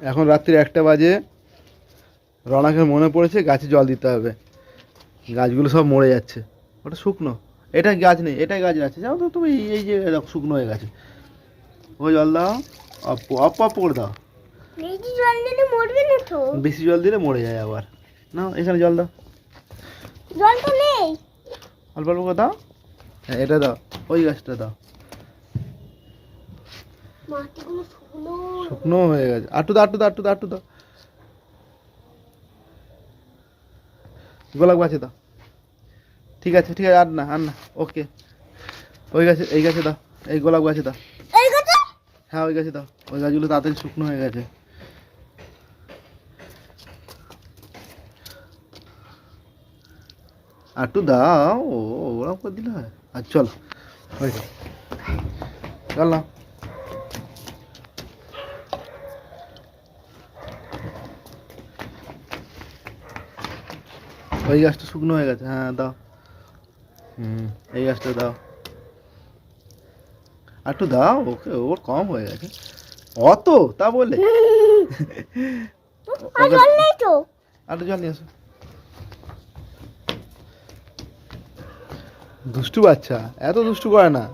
এখন রাত্রি 1টা বাজে। রনাকে মনে পড়েছে গাছে জল দিতে হবে, গাছগুলো সব মরে যাচ্ছে। ওটা শুকনো, এটা গাছ নেই, এটাই গাছ আছে। যাও তো তুমি, এই যে দেখো শুকনো হয়ে গেছে। ও জল দাও, অপ অপ অপ করে দাও। বেশি জল দিলে মরবে না তো? বেশি জল দিলে মরে যায় আবার। না, এখানে জল দাও। জল তো নেই। অল্প অল্প করে দাও। হ্যাঁ, এটা দাও, ওই গাছটা দাও। মাটিগুলো শুকনো শুকনো হয়ে গেছে। আটটু দাও, আটটু দাও, আটটু দাও, আটটু দাও। গোলাপ গাছে দাও। ঠিক আছে, ঠিক আছে, আর না, আর না। ওকে, ওই গাছে, এই গাছে দাও, এই গোলাপ গাছে দাও। এই কথা। হ্যাঁ, ওই গাছে দাও। ওই গাছগুলো তাড়াতাড়ি শুকনো হয়ে গেছে। আটটু দাও, ও ওরকম করে দিলে হয়। আর চলো, হয়েছে, চল না। ওই গাছটা শুকনো হয়ে গেছে। হ্যাঁ, দাও। এই গাছটা দাও। একটু দাও ওকে, ওর কম হয়ে গেছে। অত তা বলে আর জল নেই তো। একটু জল নিয়ে আসো। দুষ্টু বাচ্চা, এত দুষ্টু করে না।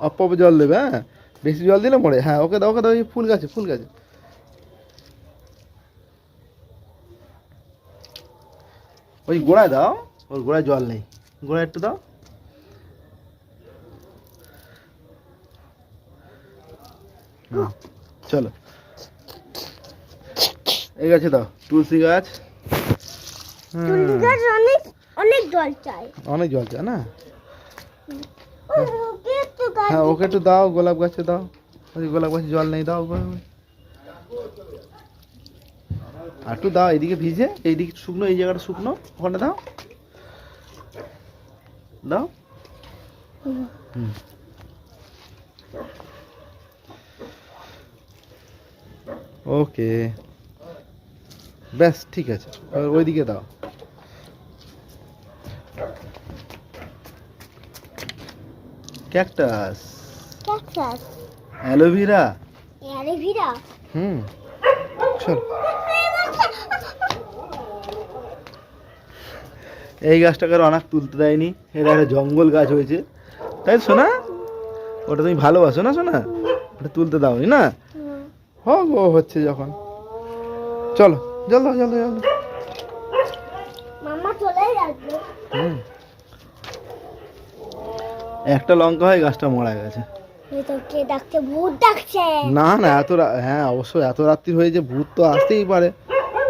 অল্প অল্প জল দেবে। হ্যাঁ, বেশি জল দিলে মরে। হ্যাঁ, ওকে দাও, ওকে দাও। এই ফুল গাছে, ফুল গাছে। ওই গোড়ায় দাও, ওর গোড়ায় জল নেই। গোড়ায় একটু দাও। চলো, এই গাছে দাও, তুলসী গাছ। তুলসী গাছ অনেক অনেক জল চাই। অনেক জল চায় না? ওকে একটু গাছ হ্যাঁ, ওকে একটু দাও। গোলাপ গাছে দাও, ওই গোলাপ গাছে জল নেই, দাও। আর একটু দাও, এইদিকে ভিজে, এইদিকে শুকনো, এই জায়গাটা শুকনো, ওখানে দাও, দাও। ওকে, ব্যাস ঠিক আছে। এবার ওইদিকে দাও। Cactus, cactus, aloe vera. অ্যালোভেরা। চল। এই গাছটাকে অনেক তুলতে দেয়নি, এটা একটা জঙ্গল গাছ হয়েছে, তাই শোনা? ওটা তুমি ভালোবাসো না শোনা? ওটা তুলতে দাওনি না? হোক, ও হচ্ছে যখন। চলো, জল দাও, জল দাও, জল দাও। মামা চলে যাবে। একটা লঙ্কা হয়ে গাছটা মারা গেছে। এই তো কে ডাকছে? ভূত ডাকছে। না না, হ্যাঁ অবশ্যই, এত রাত্রি হয়েছে, ভূত তো আসতেই পারে।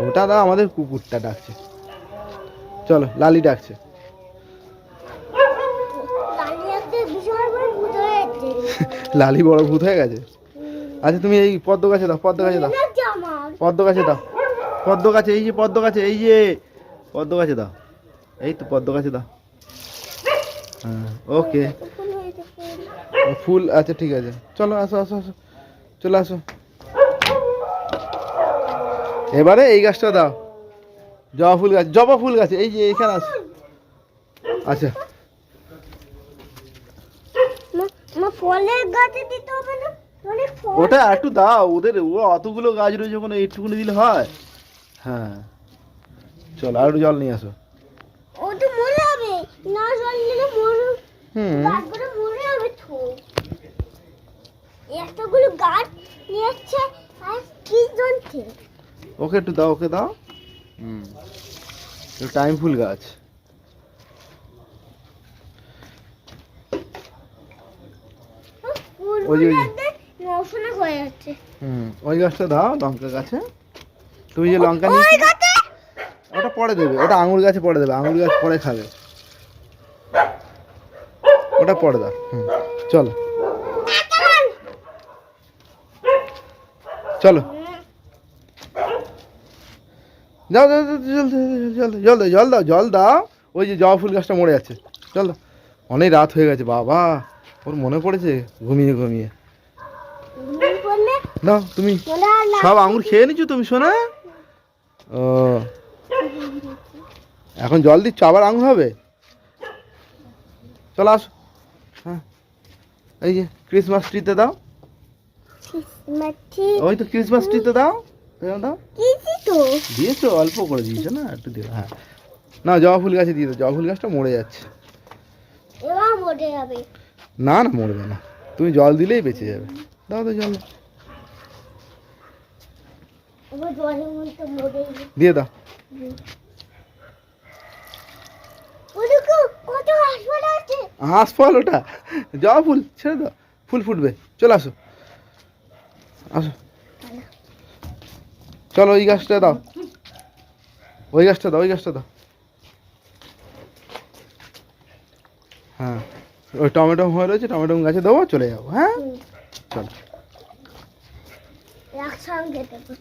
ওটা না, আমাদের কুকুরটা ডাকছে। চলো, লালি ডাকছে। লালি একটা বিশাল বড় ভূত হয়েছে। লালি বড় ভূত হয়ে গেছে। আচ্ছা, তুমি এই পদ্ম গাছে দাও, পদ্ম গাছে দাও, পদ্ম গাছে দাও, পদ্ম গাছে, এই যে পদ্ম গাছে, এই যে পদ্ম গাছে দাও। এই তো পদ্ম গাছে দাও। হ্যাঁ, ওকে। ফুল, আচ্ছা ঠিক আছে। চলো, আসো আসো আসো, চলে আসো। এবারে এই গাছটা দাও, জবা ফুল গাছ, জবা ফুল গাছে, এই যে এখানে আসো। আচ্ছা, ফলের গাছে দিতে হবে না? অনেক ফল। ওটা একটু দাও ওদের, ও অতগুলো গাছ রয়েছে, যখন এইটুকুনি দিলে হয়? হ্যাঁ, চলো, আর একটু জল নিয়ে আসো। ও তো মরে যাবে না, জল দিলে মরে। গাছগুলো মরে যাবে তো। এতগুলো গাছ নিয়ে আসছে, আর কি জানছে? ওকে একটু দাও, ওকে দাও। টাইম ফুল গাছ। ওই যে মৌসুমে হয়ে যাচ্ছে। ওই গাছটা দাও, লঙ্কা গাছে। তুমি যে লঙ্কা নিয়ে, ওটা পরে দেবে, ওটা আঙুর গাছে পরে দেবে, আঙুর গাছ পরে খাবে, ওটা পরে দাও। চলো, চলো, যাও যাও, জল জল জল জল দাও, জল দাও। ওই যে জবা ফুল গাছটা মরে যাচ্ছে, চল দাও। অনেক রাত হয়ে গেছে বাবা, ওর মনে পড়েছে ঘুমিয়ে ঘুমিয়ে। দাও তুমি, সব আঙুর খেয়ে নিচ্ছ তুমি শোনা? ও, এখন জল দিচ্ছ, আবার আঙুর হবে? চলো আসো। হ্যাঁ, এই যে ক্রিসমাস ট্রিতে দাও, ওই তো ক্রিসমাস ট্রিতে দাও। এরকম দাও। দিয়েছি তো। দিয়েছো, অল্প করে দিয়েছো না, একটু দিও। হ্যাঁ না, জবা ফুল গাছে দিয়ে দাও, জবা ফুল গাছটা মরে যাচ্ছে। এবার মরে যাবে। না না, মরবে না, তুমি জল দিলেই বেঁচে যাবে। দাও তো জল, এবার জলের মধ্যে মরে যাবে। দিয়ে দাও। ওদিকে কত হাসপাতাল আছে। হাঁস ফল ওটা, জবা ফুল ছেড়ে দাও, ফুল ফুটবে, চলে আসো, আসো, চলো ওই গাছটা দাও, ওই গাছটা দাও, ওই গাছটা দাও। হ্যাঁ, ওই টমেটো হয়ে রয়েছে, টমেটো গাছে দেবো, চলে যাবো। হ্যাঁ, চলো। একসঙ্গে দেবো।